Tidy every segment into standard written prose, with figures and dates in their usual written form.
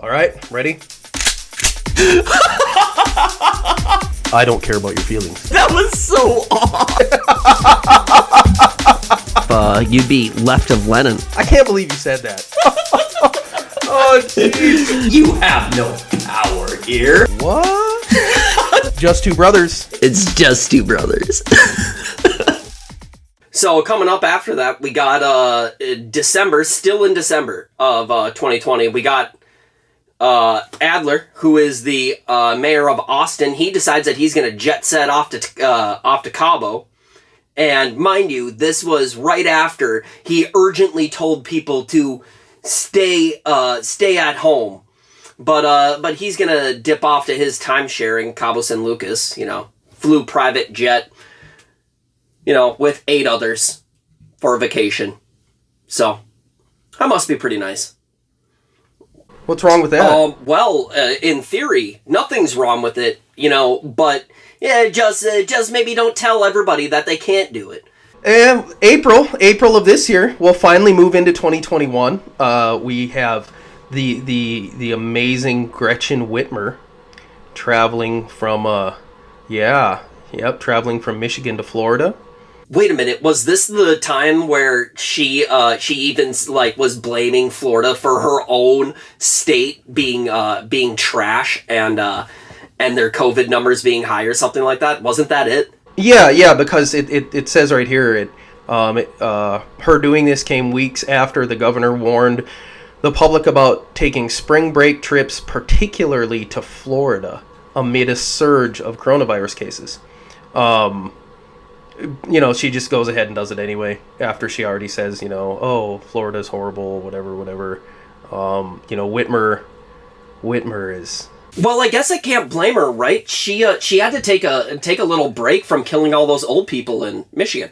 All right, ready? I don't care about your feelings. That was so off. You'd be left of Lenin. I can't believe you said that. Oh, jeez. You have no power here. What? Just two brothers. It's just two brothers. So coming up after that, we got December, still in December of 2020, we got Adler, who is the mayor of Austin. He decides that he's going to jet set off to Cabo. And mind you, this was right after he urgently told people to stay at home. But he's going to dip off to his timeshare in Cabo San Lucas, flew private jet, with 8 others for a vacation. So, that must be pretty nice. What's wrong with that? Well, in theory, nothing's wrong with it, but yeah, just maybe don't tell everybody that they can't do it. And April of this year, we'll finally move into 2021. We have the amazing Gretchen Whitmer traveling from traveling from Michigan to Florida. Wait a minute, was this the time where she even was blaming Florida for her own state being trash and their COVID numbers being high or something like that? Wasn't that it? Yeah, because it says right here her doing this came weeks after the governor warned the public about taking spring break trips, particularly to Florida, amid a surge of coronavirus cases. She just goes ahead and does it anyway after she already says, Florida's horrible, whatever. Whitmer is... Well, I guess I can't blame her, right? She had to take a little break from killing all those old people in Michigan.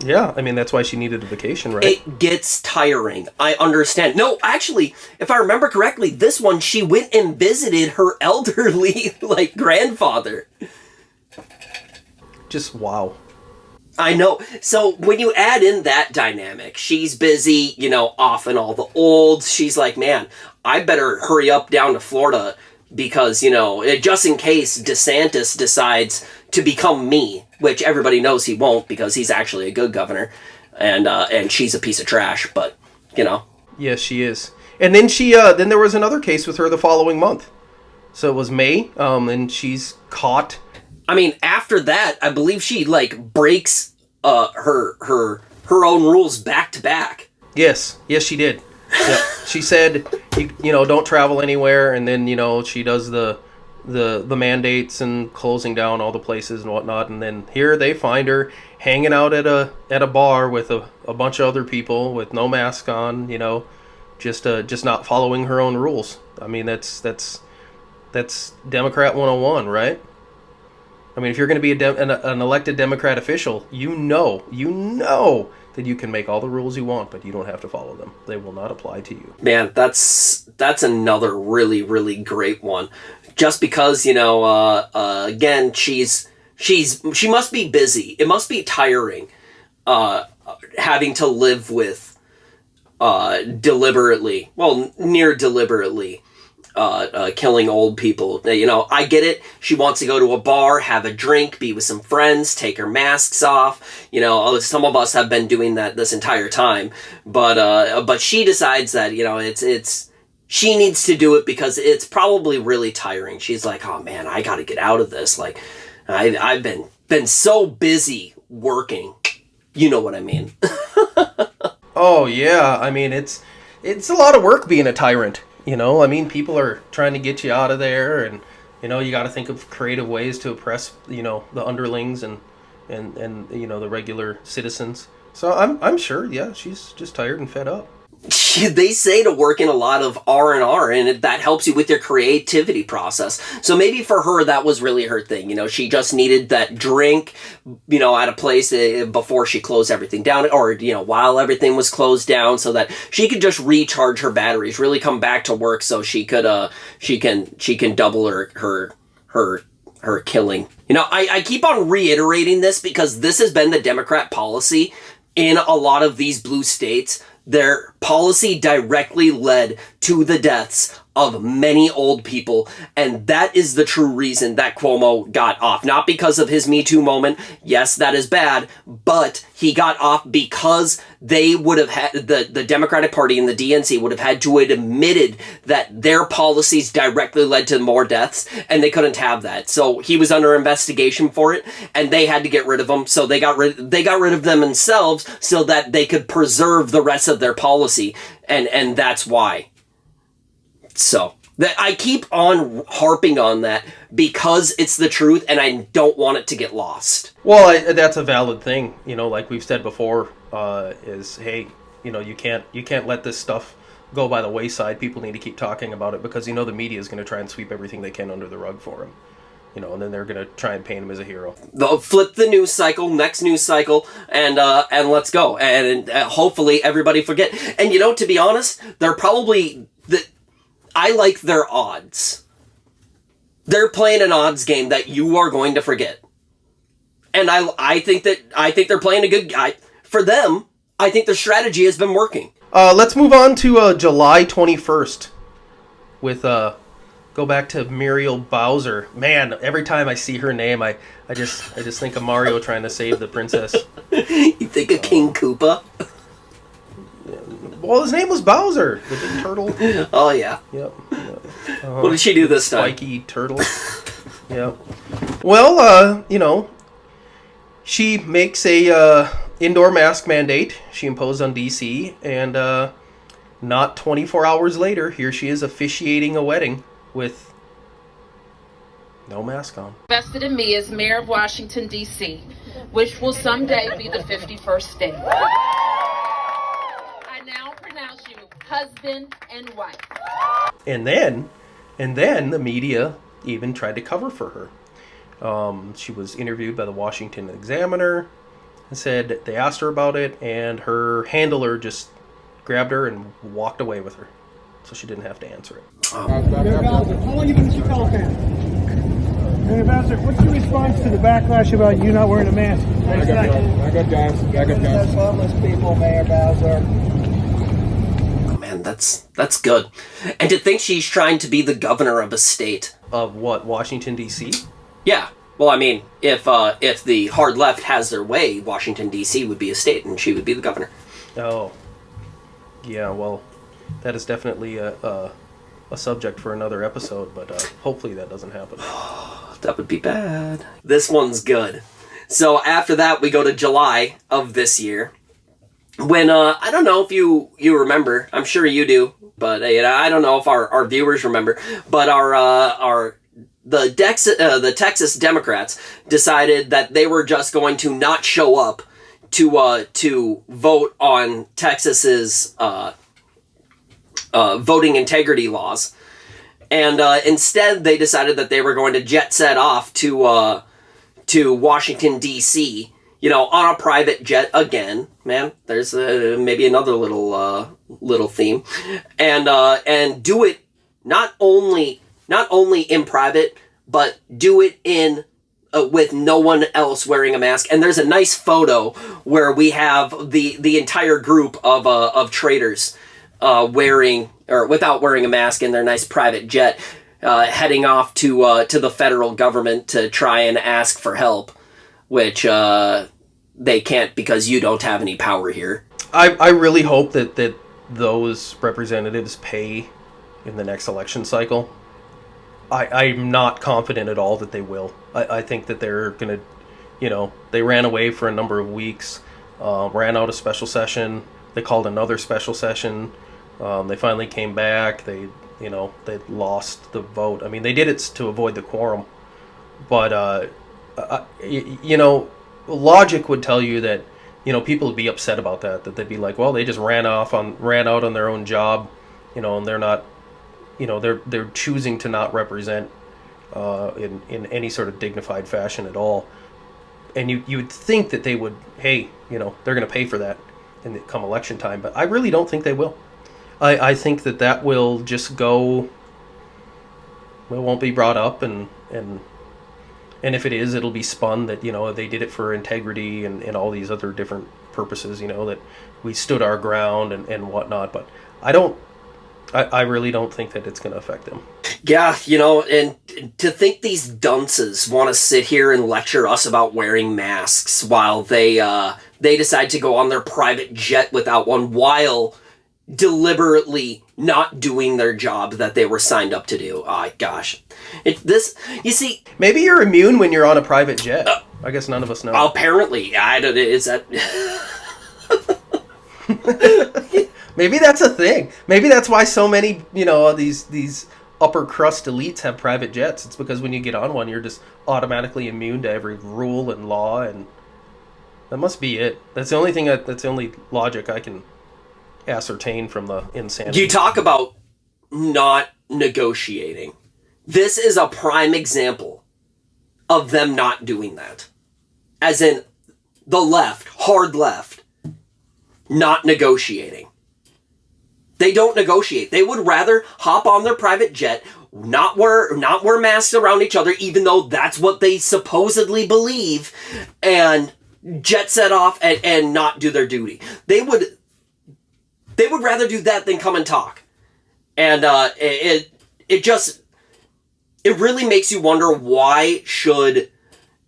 Yeah, I mean, that's why she needed a vacation, right? It gets tiring. I understand. No, actually, if I remember correctly, this one, she went and visited her elderly, grandfather. Just wow. I know. So when you add in that dynamic, she's busy, off in all the olds. She's like, man, I better hurry up down to Florida because, just in case DeSantis decides to become me, which everybody knows he won't because he's actually a good governor and she's a piece of trash, but, Yes, she is. And then then there was another case with her the following month. So it was May, and she's caught. I mean, after that, I believe she breaks her own rules back to back. Yes, she did. Yeah. She said, don't travel anywhere, and then she does the mandates and closing down all the places and whatnot, and then here they find her hanging out at a bar with a bunch of other people with no mask on, just not following her own rules. I mean, that's Democrat 101, right? I mean, if you're going to be an elected Democrat official, you know that you can make all the rules you want, but you don't have to follow them. They will not apply to you. Man, that's another really, really great one. Just because, again, she must be busy. It must be tiring having to live with near deliberately killing old people. I get it. She wants to go to a bar, have a drink, be with some friends, take her masks off. Some of us have been doing that this entire time. But she decides that, it's she needs to do it because it's probably really tiring. She's like, oh man, I got to get out of this. I've been so busy working. You know what I mean? Oh yeah. I mean, it's a lot of work being a tyrant. I mean, people are trying to get you out of there, and you got to think of creative ways to oppress the underlings and the regular citizens. So I'm sure, yeah, she's just tired and fed up. They say to work in a lot of R&R, and that helps you with your creativity process. So maybe for her, that was really her thing. She just needed that drink, at a place before she closed everything down, or, while everything was closed down, so that she could just recharge her batteries, really come back to work so she could, she can double her killing. I keep on reiterating this because this has been the Democrat policy in a lot of these blue states. Their policy directly led to the deaths of many old people, and that is the true reason that Cuomo got off. Not because of his Me Too moment. Yes, that is bad, but he got off because they would have had, the Democratic Party and the DNC would have had to have admitted that their policies directly led to more deaths, and they couldn't have that. So he was under investigation for it, and they had to get rid of him. So they got rid of them themselves so that they could preserve the rest of their policy, and that's why. So that I keep on harping on that because it's the truth, and I don't want it to get lost. Well, that's a valid thing. Like we've said before, is hey, you can't let this stuff go by the wayside. People need to keep talking about it because the media is going to try and sweep everything they can under the rug for him. And then they're going to try and paint him as a hero. They'll flip the news cycle, next news cycle, and let's go. And hopefully everybody forget. And to be honest, they're probably I like their odds. They're playing an odds game that you are going to forget. And I think they're playing a good guy. For them, I think their strategy has been working. Let's move on to July 21st with go back to Muriel Bowser. Man, every time I see her name, I just think of Mario trying to save the princess. You think of King Koopa? Well, his name was Bowser, the big turtle. Oh, yeah. Yep. What did she do this time? Spiky turtle. Yep. Well, she makes a indoor mask mandate she imposed on D.C., and not 24 hours later, here she is officiating a wedding with no mask on. Invested in me as mayor of Washington, D.C., which will someday be the 51st state. I now pronounce you husband and wife. And then the media even tried to cover for her. She was interviewed by the Washington Examiner and said they asked her about it, and her handler just grabbed her and walked away with her. So she didn't have to answer it. How long have you been a Chicago fan? Mayor Bowser, what's your response to the backlash about you not wearing a mask? Back up, guys. That's homeless people, Mayor Bowser. Oh, man, that's good. And to think she's trying to be the governor of a state. Of what, Washington, D.C.? Yeah. Well, I mean, if the hard left has their way, Washington, D.C. would be a state, and she would be the governor. Oh. Yeah, well, that is definitely a subject for another episode, but hopefully that doesn't happen. That would be bad. This one's good. So after that, we go to July of this year, when I don't know if you remember. I'm sure you do, but I don't know if our viewers remember. But the Texas Democrats decided that they were just going to not show up to vote on Texas's voting integrity laws, and instead they decided that they were going to jet set off to Washington, D.C., on a private jet again. Man, there's maybe another little theme, and do it not only in private, but do it in with no one else wearing a mask. And there's a nice photo where we have the entire group of traitors wearing or without wearing a mask in their nice private jet, heading off to the federal government to try and ask for help, which they can't because you don't have any power here. I really hope that those representatives pay in the next election cycle. I'm not confident at all that they will. I think that they're going to, they ran away for a number of weeks, ran out a special session. They called another special session. They finally came back. They lost the vote. I mean, they did it to avoid the quorum. But, logic would tell you that, people would be upset about that they'd be like, well, they just ran out on their own job, and they're not, they're choosing to not represent in any sort of dignified fashion at all. And you would think that they would, hey, they're going to pay for that come election time, but I really don't think they will. I think that will just go, it won't be brought up, and if it is, it'll be spun that, they did it for integrity and all these other different purposes, that we stood our ground and whatnot. But I don't I really don't think that it's going to affect them. Yeah, and to think these dunces want to sit here and lecture us about wearing masks while they decide to go on their private jet without one, while deliberately not doing their job that they were signed up to do. Oh, gosh. You see... Maybe you're immune when you're on a private jet. I guess none of us know. Apparently. Is that... Maybe that's a thing. Maybe that's why so many, these upper crust elites have private jets. It's because when you get on one, you're just automatically immune to every rule and law, and that must be it. That's the only thing. That's the only logic I can ascertain from the insanity. You talk about not negotiating. This is a prime example of them not doing that. As in, the left, hard left, not negotiating. They don't negotiate. They would rather hop on their private jet, not wear masks around each other, even though that's what they supposedly believe, and jet set off and not do their duty. They would rather do that than come and talk. And it really makes you wonder, why should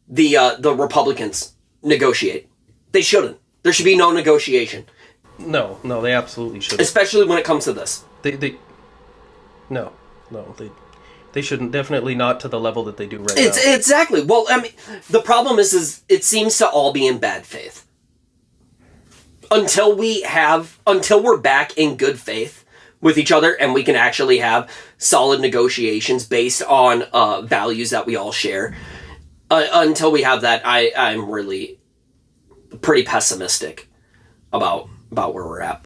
the Republicans negotiate? They shouldn't. There should be no negotiation. No, they absolutely shouldn't. Especially when it comes to this. They shouldn't. Definitely not to the level that they do right now. Exactly. Well, I mean, the problem is it seems to all be in bad faith. Until we're back in good faith with each other and we can actually have solid negotiations based on values that we all share. Until we have that, I'm really pretty pessimistic about where we're at.